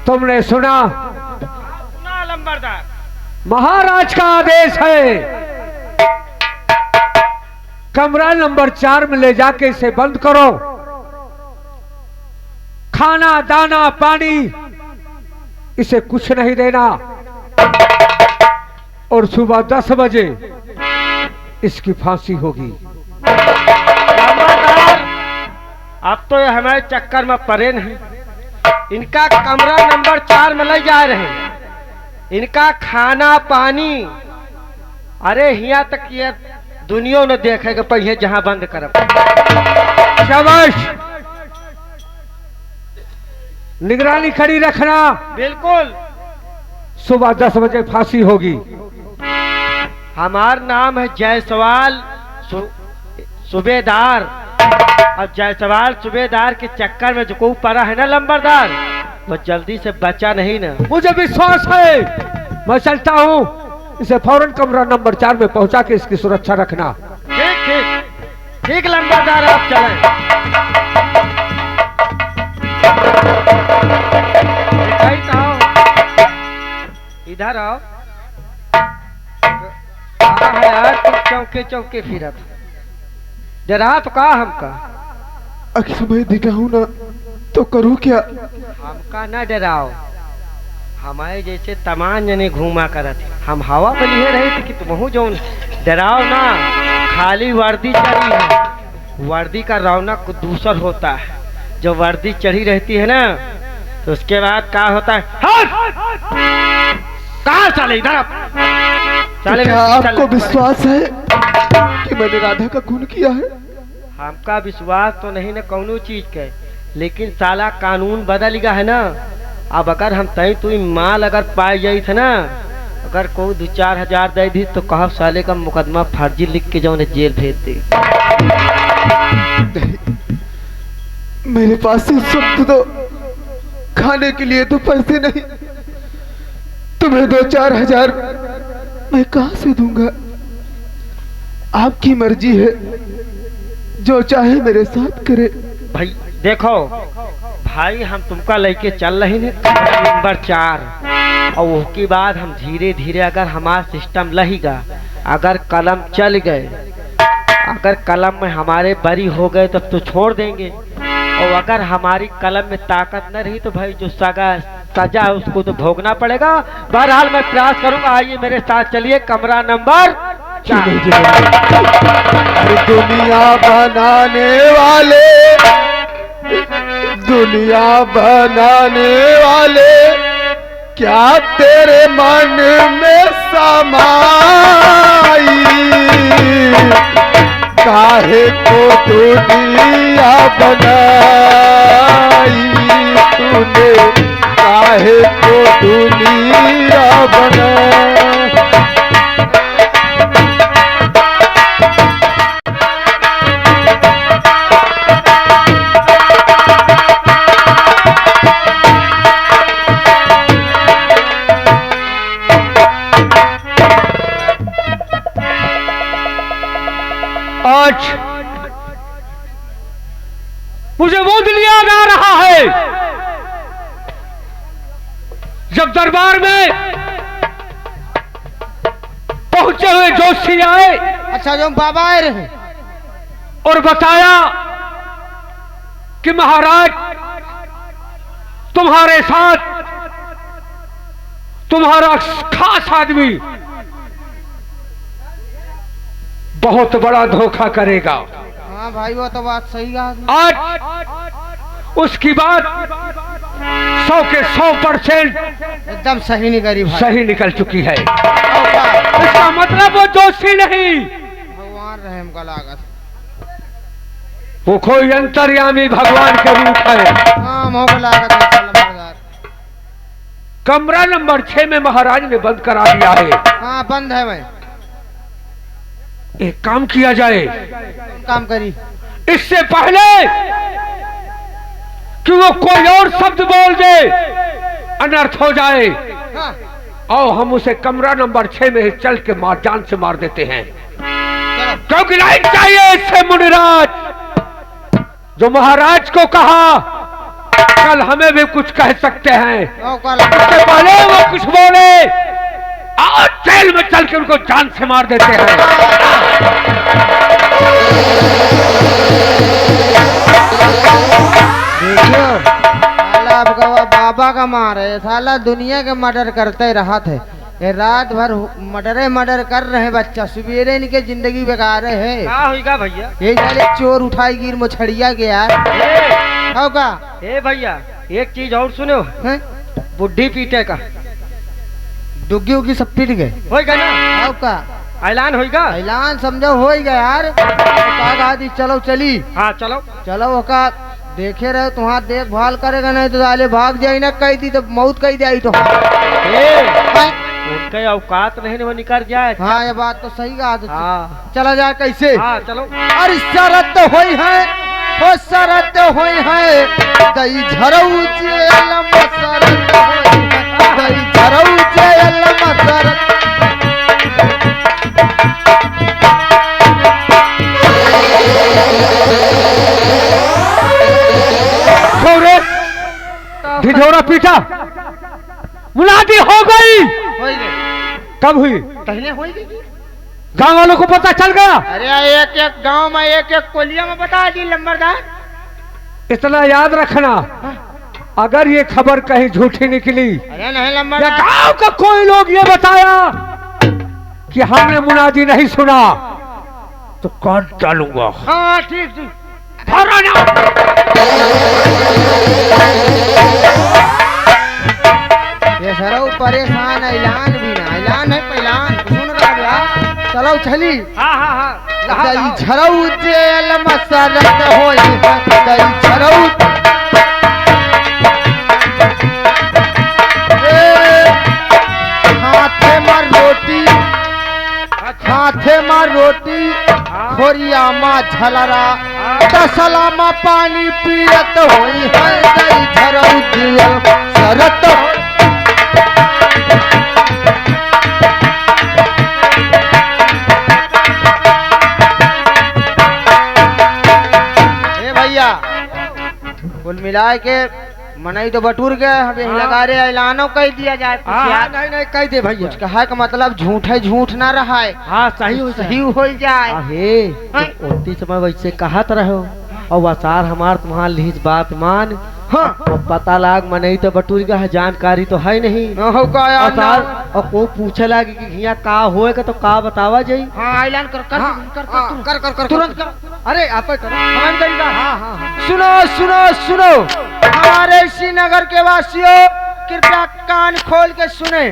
तुमने सुना? सुना लंबरदार। महाराज का आदेश है, कमरा नंबर 4 में ले जाके इसे बंद करो। खाना दाना पानी इसे कुछ नहीं देना, और सुबह 10 बजे इसकी फांसी होगी। अब तो ये हमारे चक्कर में परे नहीं। इनका कमरा नंबर 4 में ले जा रहे हैं, इनका खाना पानी, अरे यहाँ तक ये दुनिया ने देखेगा पहिए जहां बंद कर। शाबाश, निगरानी खड़ी रखना। बिल्कुल। सुबह 10 बजे फांसी होगी। हमार नाम है जायसवाल सूबेदार। अब जायसवाल सूबेदार के चक्कर में जो को पड़ा है ना लंबरदार, वो जल्दी से बचा नहीं ना। मुझे विश्वास है, मैं चलता हूँ। इसे फौरन कमरा नंबर 4 में पहुंचा के इसकी सुरक्षा रखना। ठीक ठीक ठीक लंबरदार, आप चलें। इधर आओ। कहाँ है यार तुम चौके चौके फिरत? डरा तो कहा हमका? अगर मैं दिखाऊं ना तो करूं क्या? हमका ना डराओ, हमारे जैसे तमाम जने घूमा करत। हम हवा में लिए रहे थे कि तुम जो डराओ ना। खाली वर्दी चढ़ी है, वर्दी का रौनक दूसर होता है। जो वर्दी चढ़ी रहती है ना, तो उसके बाद क्या होता है? कहाँ चले? इधर चले। क्या आपको विश्वास है कि मैंने राधा का खून किया है? हमका विश्वास तो नहीं ना कौनो चीज के, लेकिन साला कानून बदल गया है ना। अब अगर हम तई तुई माल अगर पाई जाई थे ना, अगर कोई 2-4 हजार दे दी तो कहा साले का मुकदमा फर्जी लिख के जाओ जेल भेज दे। मेरे पास इस वक्त तो खाने के लिए तो पैसे नहीं। तुम्हें 2-4 हजार मैं कहां से दूंगा? आपकी मर्जी है, जो चाहे मेरे साथ करे। भाई देखो भाई, हम तुमका लेके चल रहे हैं नंबर 4, और उसके बाद हम धीरे धीरे अगर हमारा सिस्टम लगेगा, अगर कलम चल गए, अगर कलम में हमारे बरी हो गए तब तो छोड़ देंगे, और अगर हमारी कलम में ताकत न रही तो भाई जो सजा है उसको तो भोगना पड़ेगा। बहरहाल मैं प्रयास करूंगा। आइए मेरे साथ चलिए कमरा नंबर 4। दुनिया बनाने वाले, दुनिया बनाने वाले, क्या तेरे मन में समाई? काहे को दुनिया बनाई तूने, काहे को दुनिया बनाई? आज मुझे वो दिन याद आ रहा है जब दरबार में पहुंचे हुए जोशी आए। अच्छा, जो बाबा आए रहे और बताया कि महाराज तुम्हारे साथ तुम्हारा खास आदमी बहुत बड़ा धोखा करेगा। हाँ भाई, वो तो बात सही है। आज उसकी बात 100 के 100% एकदम सही नहीं करी भाई, सही निकल चुकी है। इसका मतलब वो दोषी नहीं, भगवान रहम का लागत, वो कोई अंतर्यामी भगवान के रूप है। हाँ, मोह का लागत है। कमरा नंबर 6 में महाराज ने बंद करा दिया है। हाँ, बंद है। मैं एक काम किया जाए, काम करी इससे पहले कि वो कोई और शब्द बोल दे, अनर्थ हो जाए। हाँ। और हम उसे कमरा नंबर 6 में चल के जान से मार देते हैं, क्योंकि लाइट चाहिए इससे मुनिराज। जो महाराज को कहा कल हमें भी कुछ कह सकते हैं, उससे पहले वो कुछ बोले आज जेल में चल के उनको जान से मार देते हैं। देखियो साला अब बाबा का मार है, साला दुनिया के मर्डर करते रहा थे, ये रात भर मर्डर कर रहे हैं बच्चा, सवेरे इनके जिंदगी बेकार है। क्या होगा भैया? ये साले चोर उठाई गिर मछड़िया गया का। ए भैया एक चीज और सुनो, हैं? बुढ़ी पीटे का डुग्गी उग्गी सब पिट गए होगा ना? का ऐलान होगा? ऐलान समझो हो गया यार। कहा चलो चली, हाँ चलो चलो का देखे रहे तुम्हारा देखभाल करेगा, नहीं तो साले भाग जाए ना, कही थी तो मौत कही दी तो उनके औकात नहीं वो निकल जाए। हाँ ये बात तो सही कहा। हाँ चला जाए कैसे? हाँ चलो। अरे शरत होई है, हो शरत होई है, दई झरऊ जेल मसरत होई है, दई झरऊ जेल मसरत। ढिढोरा पीटा, मुनादी हो गई। कब हुई? पहले हुई गई। गांव वालों को पता चल गया? अरे एक एक गांव में एक एक कोलिया में बता दी लंबरदार। इतना याद रखना, अगर ये खबर कहीं झूठी निकली, अरे नहीं या लंबरदार, गांव का कोई लोग ये बताया कि हमने मुनादी नहीं सुना, तो कान डालूंगा। हाँ ठीक ठीक। ये सरो परेशान, ऐलान भी ना, ऐलान है पहलान सुन रहा। चलो चली। हाँ हाँ हाँ दई झरऊ जेल मसरत होई है, दई झरऊ। हाथे मार रोटी, हाथे मार रोटी, खोरिया माँ झलरा, तसला माँ पानी पियत होई है, दई झरऊ जेल सरत। कुल मिला के मनई तो बटूर गए, हमें लगा रहे ऐलानों कह दिया जाए। नहीं नहीं कह दे भैया। कुछ कहा का मतलब झूठ है, झूठ ना रहा है, हाँ सही सही हो जाए। ओती समय वैसे कहत रहो और वसार हमार तुम्हार लीज बात मान। हाँ पता लाग मनई तो बटूर गया है, जानकारी तो है नहीं। हो का वसार और को पूछे लागे कि हिया का होएगा तो का बतावा जाई। हाँ ऐलान कर कर कर कर कर कर तुरंत कर। अरे आप करो हम करेगा। हाँ हाँ सुनो सुनो सुनो हमारे श्रीनगर के वासियों, कृपया कान खोल के सुने।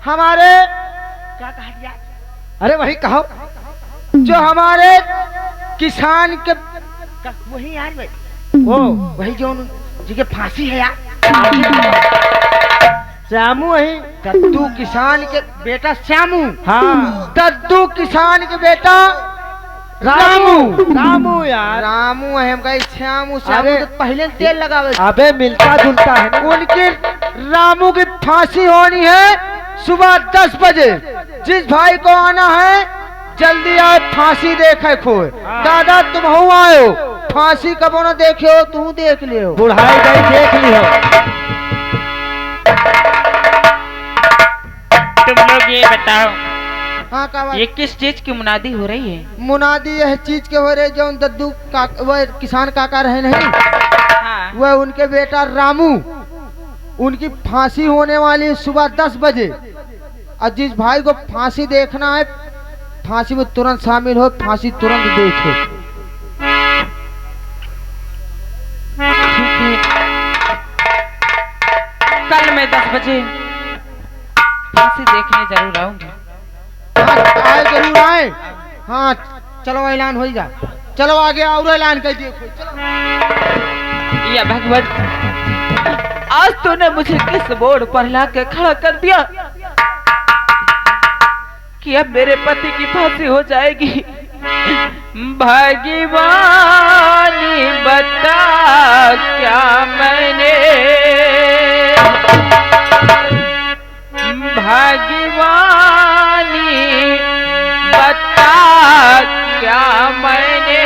हमारे क्या कहा दिया? अरे वही कहो जो हमारे किसान के वही यार भाई, ओ वही जो जिसके फांसी है यार, श्यामू वही दद्दू किसान के बेटा श्यामू। हाँ दद्दू किसान के बेटा रामू। रामू यार, रामू है हम कहे श्यामू, श्यामू तो पहले तेल लगावे। अबे मिलता जुलता है ना। उनकी रामू की फांसी होनी है सुबह 10 बजे। जिस भाई को आना है जल्दी आए, फांसी देखे खोए। दादा तुम हो आयो, फांसी कब न देखे हो, तू देख लियो। बुढ़ाई गई देख लियो। तुम लोग ये बताओ, हाँ का ये किस चीज की मुनादी हो रही है? मुनादी यह चीज के हो रहे जो दद्दू का वह किसान काका रहे नहीं, हाँ। वह उनके बेटा रामू, उनकी फांसी होने वाली है सुबह 10 बजे। और जिस भाई को फांसी देखना है, फांसी में तुरंत शामिल हो, फांसी तुरंत देखे। कल मैं 10 बजे फांसी देखने जरूर आऊंगी। आए जरूर आए। हाँ चलो ऐलान हो जा, चलो आगे और ऐलान कर दिए। या भगवत, आज तूने मुझे किस बोर्ड पर ला के खड़ा कर दिया कि अब मेरे पति की फांसी हो जाएगी। भगवानी बता क्या मैंने, भगवानी बता क्या मैंने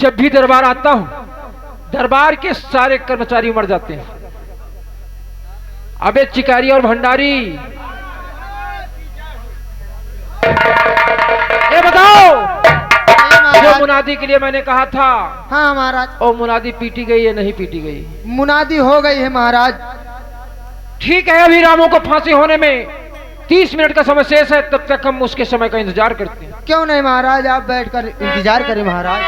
जब भी दरबार आता हूं दरबार के सारे कर्मचारी मर जाते हैं। अबे चिकारी और भंडारी, ये बताओ जो मुनादी के लिए मैंने कहा था, हाँ महाराज। ओ मुनादी पीटी गई या नहीं पीटी गई? मुनादी हो गई है महाराज। ठीक है, अभी रामू को फांसी होने में 30 मिनट का समय शेष है, तब तक हम उसके समय का इंतजार करते हैं। क्यों नहीं महाराज, आप बैठकर इंतजार करें महाराज।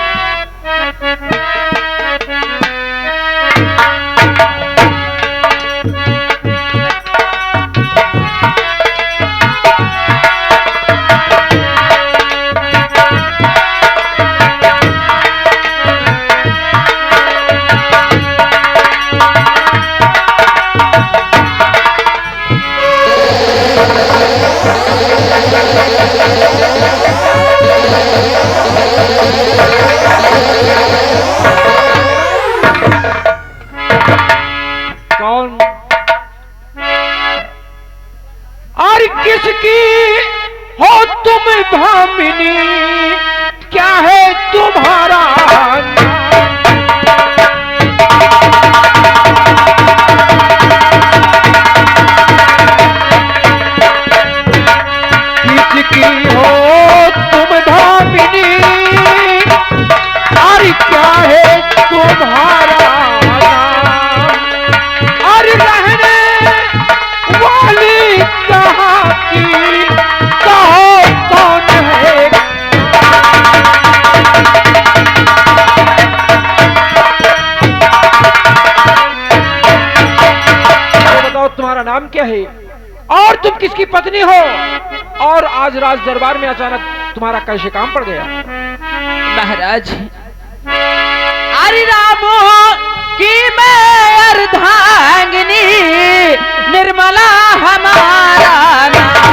कौन और किसकी हो तुम भामिनी, क्या है तुम्हारा किसकी हो तुम भामिनी, और क्या है तुम्हारा रहने वाली कहाँ की कहो कौन है? तो बताओ तुम्हारा नाम क्या है और तुम किसकी पत्नी हो, और आज राज दरबार में अचानक तुम्हारा कैसे काम पड़ गया? महाराज, अरे रामो की मैं अर्धांगिनी, निर्मला हमारा नाम।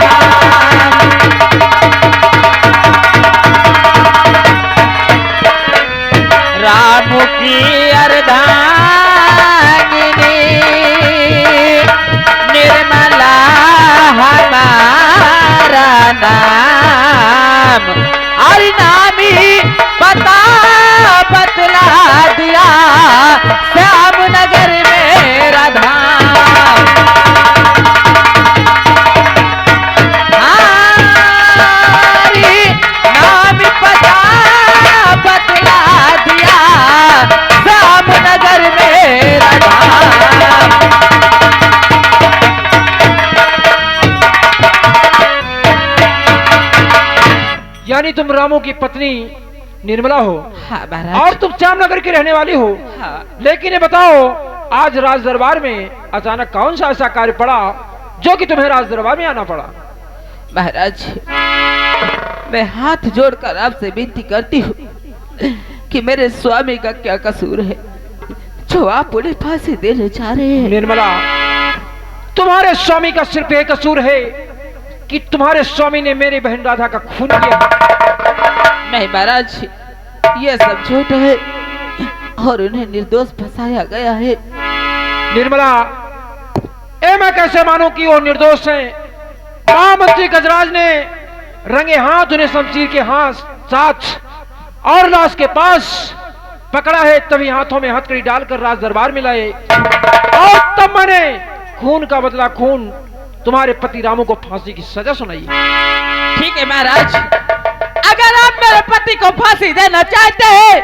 राम की अर्धांगिनी, निर्मला हमारा नाम। अरे नामी पता बतला दिया, श्याम नगर मेरा धाम। हमारी नाम पता बतला दिया, श्याम नगर मेरा धाम। यानी तुम रामू की पत्नी निर्मला हो? हाँ महाराज। और तुम श्यामनगर की रहने वाली हो? हाँ। लेकिन ये बताओ आज राज दरबार में अचानक कौन सा ऐसा कार्य पड़ा जो कि तुम्हें राज दरबार में आना पड़ा? महाराज, मैं हाथ जोड़कर आपसे विनती करती हूँ कि मेरे स्वामी का क्या कसूर है जो आप उन्हें फांसी देने जा रहे हैं। निर्मला, तुम्हारे स्वामी का सिर्फ एक कसूर है कि तुम्हारे स्वामी ने मेरी बहन राधा का खून किया। नहीं महाराज, यह सब झूठ है और उन्हें निर्दोष फंसाया गया है। निर्मला, मैं कैसे मानूं कि वो निर्दोष हैं? महामंत्री गजराज ने रंगे हाथ उन्हें शमशीर के साथ और लाश के पास पकड़ा है, तभी हाथों में हथकड़ी डालकर राज दरबार में लाए और तब मैंने खून का बदला खून तुम्हारे पति रामू को फांसी की सजा सुनाई। ठीक है महाराज, अगर आप मेरे पति को फांसी देना चाहते हैं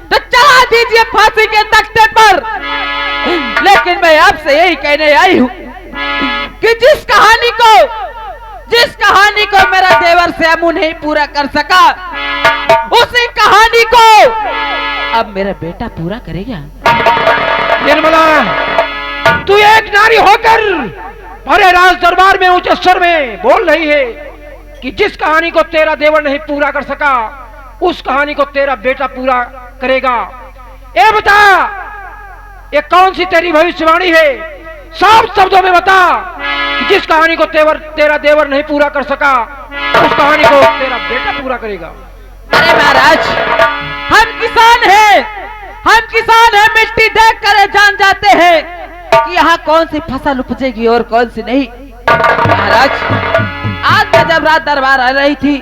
तो चढ़ा दीजिए फांसी के तख्ते पर। लेकिन मैं आपसे यही कहने आई हूँ कि जिस कहानी को मेरा देवर श्यामू नहीं पूरा कर सका, उसी कहानी को अब मेरा बेटा पूरा करेगा। निर्मला, तू एक नारी होकर भरे राज दरबार में ऊंचे स्वर में बोल रही है कि जिस कहानी को तेरा देवर नहीं पूरा कर सका, उस कहानी को तेरा बेटा पूरा करेगा। ये बता, ये कौन सी तेरी भविष्यवाणी है? साफ शब्दों में बता कि जिस कहानी को तेरा देवर नहीं पूरा कर सका, उस कहानी को तेरा बेटा पूरा करेगा। अरे महाराज, हम किसान हैं, मिट्टी देख कर जान जाते हैं कि यहाँ कौन सी फसल उपजेगी और कौन सी नहीं। महाराज, आज मैं जब रात दरबार आ रही थी,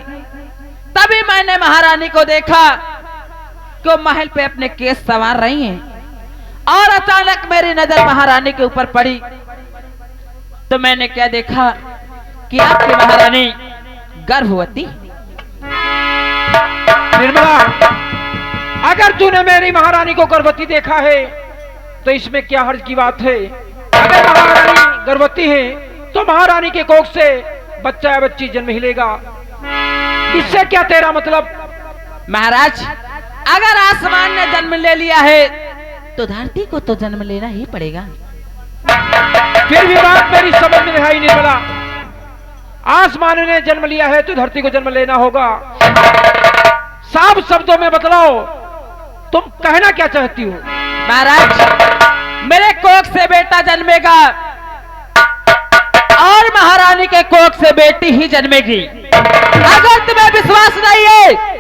तभी मैंने महारानी को देखा कि वो महल पे अपने केस संवार रही हैं और अचानक मेरी नजर महारानी के ऊपर पड़ी तो मैंने क्या देखा कि आपकी महारानी गर्भवती। निर्मला, अगर तूने मेरी महारानी को गर्भवती देखा है तो इसमें क्या हर्ज की बात है? अगर महारानी गर्भवती है तो महारानी के कोख से बच्चा या बच्ची जन्म ही लेगा। इससे क्या तेरा मतलब? महाराज, अगर आसमान ने जन्म ले लिया है तो धरती को तो जन्म लेना ही पड़ेगा। फिर भी बात मेरी समझ में नहीं आई निर्मला। आसमान ने जन्म लिया है तो धरती को जन्म लेना होगा। साफ शब्दों में बतलाओ, तुम कहना क्या चाहती हो? महाराज, मेरे कोख से बेटा जन्मेगा और महारानी के कोख से बेटी ही जन्मेगी। अगर तुम्हें विश्वास नहीं है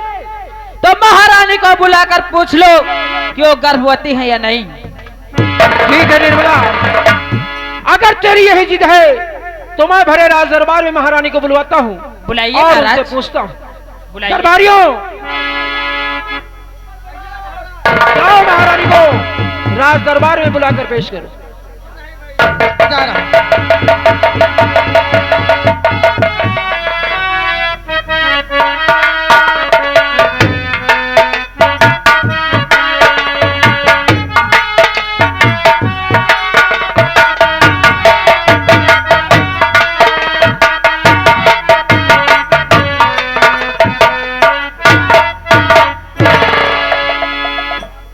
तो महारानी को बुलाकर पूछ लो कि वो गर्भवती है या नहीं। ठीक है निर्मला, अगर तेरी यही जिद है तो मैं भरे राज दरबार में महारानी को बुलवाता हूँ। बुलाइए और महाराज। उनसे पूछता हूँ। बुलाइए। दरबारियों, जाओ महारानी को राज दरबार में बुलाकर पेश करो। जा रहा।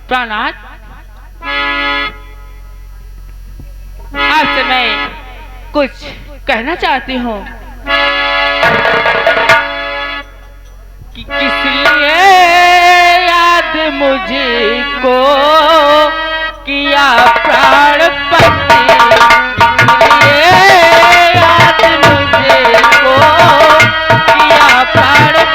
प्राणनाथ, आपसे मैं कुछ कहना चाहती हूँ कि किस लिए याद मुझको किया प्राणपति, किसलिए याद मुझको किया प्राणपति।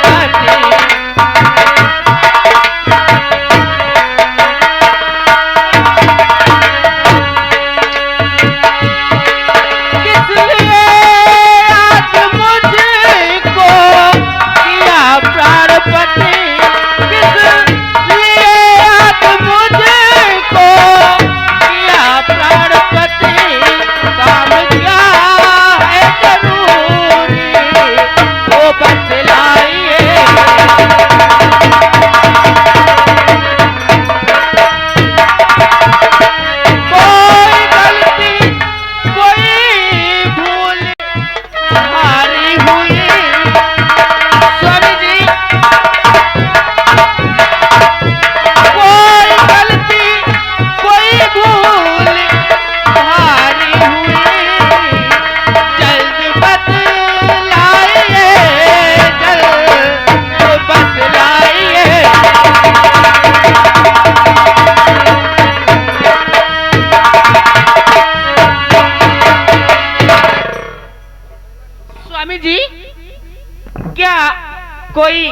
कोई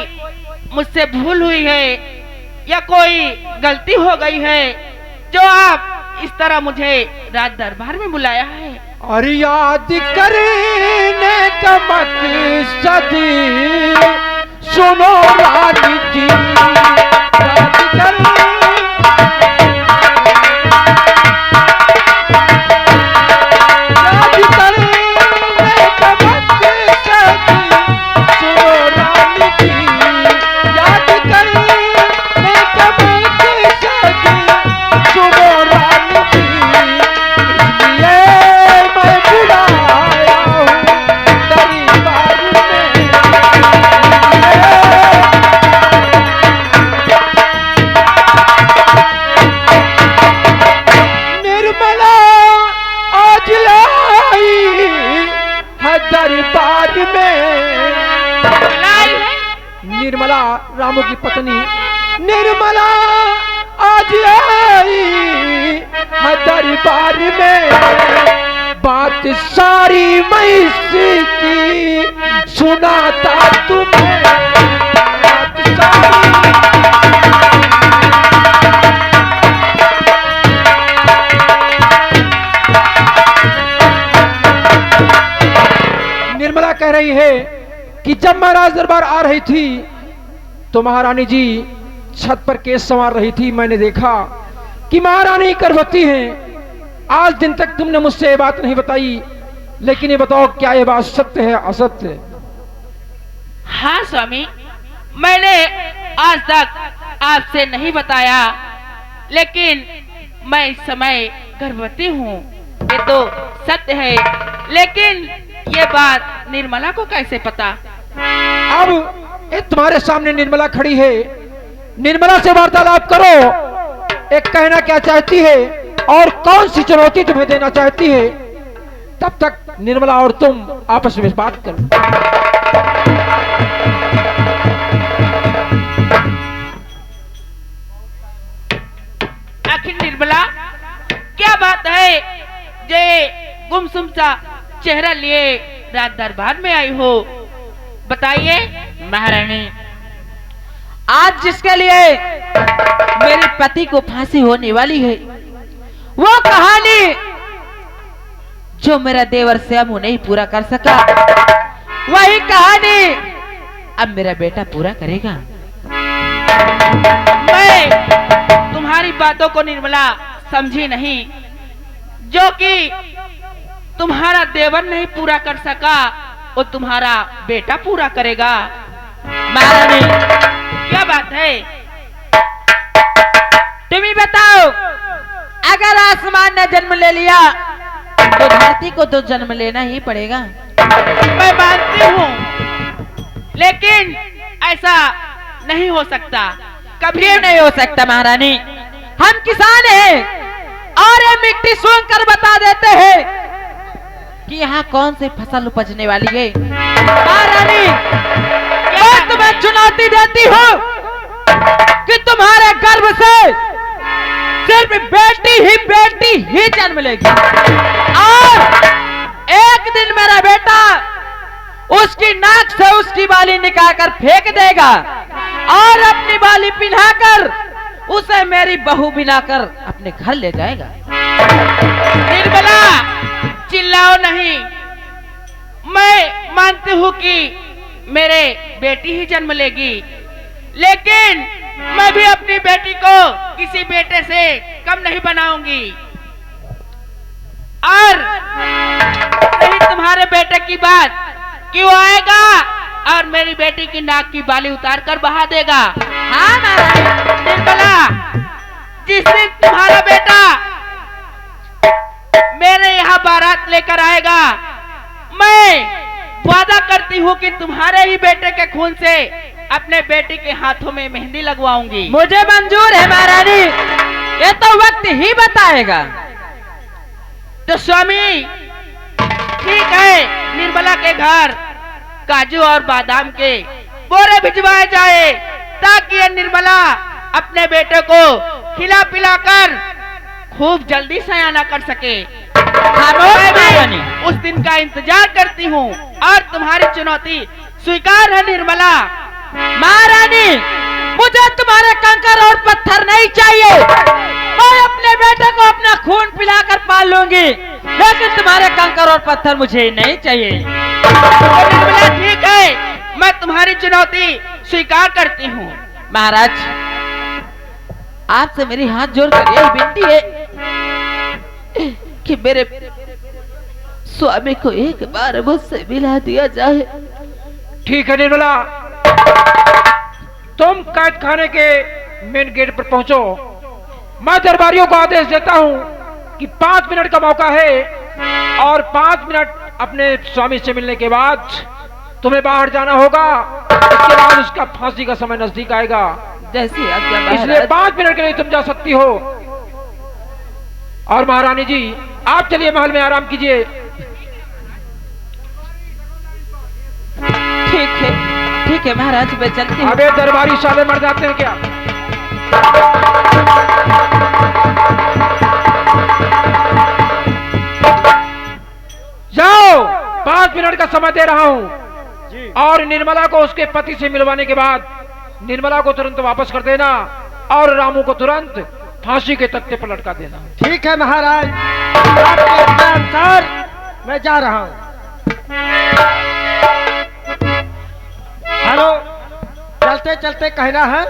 मुझसे भूल हुई है या कोई गलती हो गई है जो आप इस तरह मुझे राज दरबार में बुलाया है? और याद करने का मकसद सुनो रानी जी, याद करने का मकसद सुनो रानी जी, याद करने का मकसद सुनो रानी जी। इसलिए मैं बुलाया हूँ दरबार में। निर्मला आज लाई है दरबार में। निर्मला रामू की पत्नी निर्मला आज आई है दरबार में। बात सारी मैं इसकी सुनाता तुम्हें, बात सारी निर्मला कह रही है कि जब मैं राज दरबार आ रही थी तो महारानी जी छत पर केस संवार रही थी, मैंने देखा कि महारानी गर्भवती हैं। आज दिन तक तुमने मुझसे ये बात नहीं बताई, लेकिन ये बताओ क्या ये बात सत्य है असत्य? हाँ स्वामी, मैंने आज तक आपसे नहीं बताया, लेकिन मैं इस समय गर्भवती हूँ, ये तो सत्य है। लेकिन ये बात निर्मला को कैसे पता? अब ये तुम्हारे सामने निर्मला खड़ी है, निर्मला से वार्तालाप करो। एक कहना क्या चाहती है और कौन सी चुनौती तुम्हें देना चाहती है, तब तक निर्मला और तुम आपस में बात करो। आखिर निर्मला क्या बात है जे गुमसुम सा चेहरा लिए रात दरबार में आई हो, बताइए। महारानी, आज जिसके लिए मेरे पति को फांसी होने वाली है, वो कहानी जो मेरा देवर श्यामू नहीं पूरा कर सका, वही कहानी अब मेरा बेटा पूरा करेगा। मैं तुम्हारी बातों को निर्मला समझी नहीं। जो कि तुम्हारा देवर नहीं पूरा कर सका, वो तुम्हारा बेटा पूरा करेगा। महारानी, क्या बात है? तुम ही बताओ, अगर आसमान ने जन्म ले लिया तो धरती को तो जन्म लेना ही पड़ेगा। मैं मानती हूँ, लेकिन ऐसा नहीं हो सकता, कभी नहीं हो सकता महारानी। हम किसान हैं और ये मिट्टी सूंघ कर बता देते हैं कि यहाँ कौन सी फसल उपजने वाली है। महारानी, मैं तुम्हें चुनौती देती हूँ कि तुम्हारे गर्भ से सिर्फ बेटी ही जन्म लेगी, और एक दिन मेरा बेटा उसकी नाक से उसकी बाली निकाल कर फेंक देगा और अपनी बाली पिन्हाकर उसे मेरी बहू बनाकर अपने घर ले जाएगा। निर्मला, चिल्लाओ नहीं। मैं मानती हूँ कि मेरे बेटी ही जन्म लेगी, लेकिन मैं भी अपनी बेटी को किसी बेटे से कम नहीं बनाऊंगी। और नहीं तुम्हारे बेटे की बात क्यों आएगा और मेरी बेटी की नाक की बाली उतार कर बहा देगा। हाँ महारानी। निर्मला, जिस दिन तुम्हारा बेटा मेरे यहाँ बारात लेकर आएगा, मैं वादा करती हूँ कि तुम्हारे ही बेटे के खून से अपने बेटे के हाथों में मेहंदी लगवाऊंगी। मुझे मंजूर है महारानी, ये तो वक्त ही बताएगा। तो स्वामी ठीक है, निर्मला के घर काजू और बादाम के बोरे भिजवाए जाए, ताकि ये निर्मला अपने बेटे को खिला पिलाकर खूब जल्दी सयाना कर सके। मैं उस दिन का इंतजार करती हूँ और तुम्हारी चुनौती स्वीकार है निर्मला। महारानी, मुझे तुम्हारे कंकर और पत्थर नहीं चाहिए। मैं अपने बेटे को अपना खून पिलाकर पाल लूंगी, लेकिन तुम्हारे कंकर और पत्थर मुझे नहीं चाहिए। तो निर्मला ठीक है, मैं तुम्हारी चुनौती स्वीकार करती हूँ। महाराज, आपसे मेरी हाथ जोड़कर यही विनती है कि मेरे स्वामी को एक बार मुझसे मिला दिया जाए। ठीक है निर्मला, तुम कैद खाने के मेन गेट पर पहुंचो। मैं दरबारियों को आदेश देता हूं कि 5 मिनट का मौका है, और 5 मिनट अपने स्वामी से मिलने के बाद तुम्हें बाहर जाना होगा। इसके बाद उसका फांसी का समय नजदीक आएगा। जैसी आज्ञा इसलिए महाराज। 5 मिनट के लिए तुम जा सकती हो। और महारानी जी, आप चलिए महल में आराम कीजिए। ठीक है महाराज, मैं चलती हूँ। अबे दरबारी साले मर जाते हैं क्या? जाओ, 5 मिनट का समय दे रहा हूँ, और निर्मला को उसके पति से मिलवाने के बाद निर्मला को तुरंत वापस कर देना और रामू को तुरंत फांसी के तख्ते पर लटका देना। ठीक है महाराज, आपके अनुसार मैं जा रहा हूँ। हेलो, चलते चलते कहना है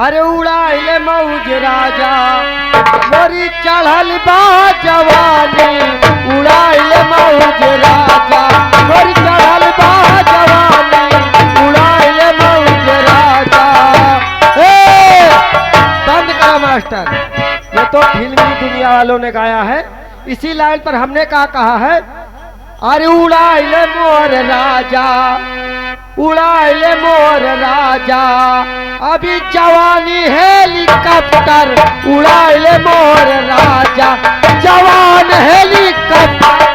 अरे उड़ाइले मौज राजा मोरी चढ़ल बा जवानी, उड़ाइले मौज राजा मोरी चढ़ल बा जवानी, उड़ाइले मौज राजा। बंद करो मास्टर, ये तो फिल्मी दुनिया वालों ने गाया है, इसी लाइन पर हमने कहा है अरे उड़ाइले मोर राजा, उड़ाइले मोर राजा, अभी जवानी हेलीकॉप्टर, उड़ाइले मोर राजा, जवान हेलीकॉप्टर।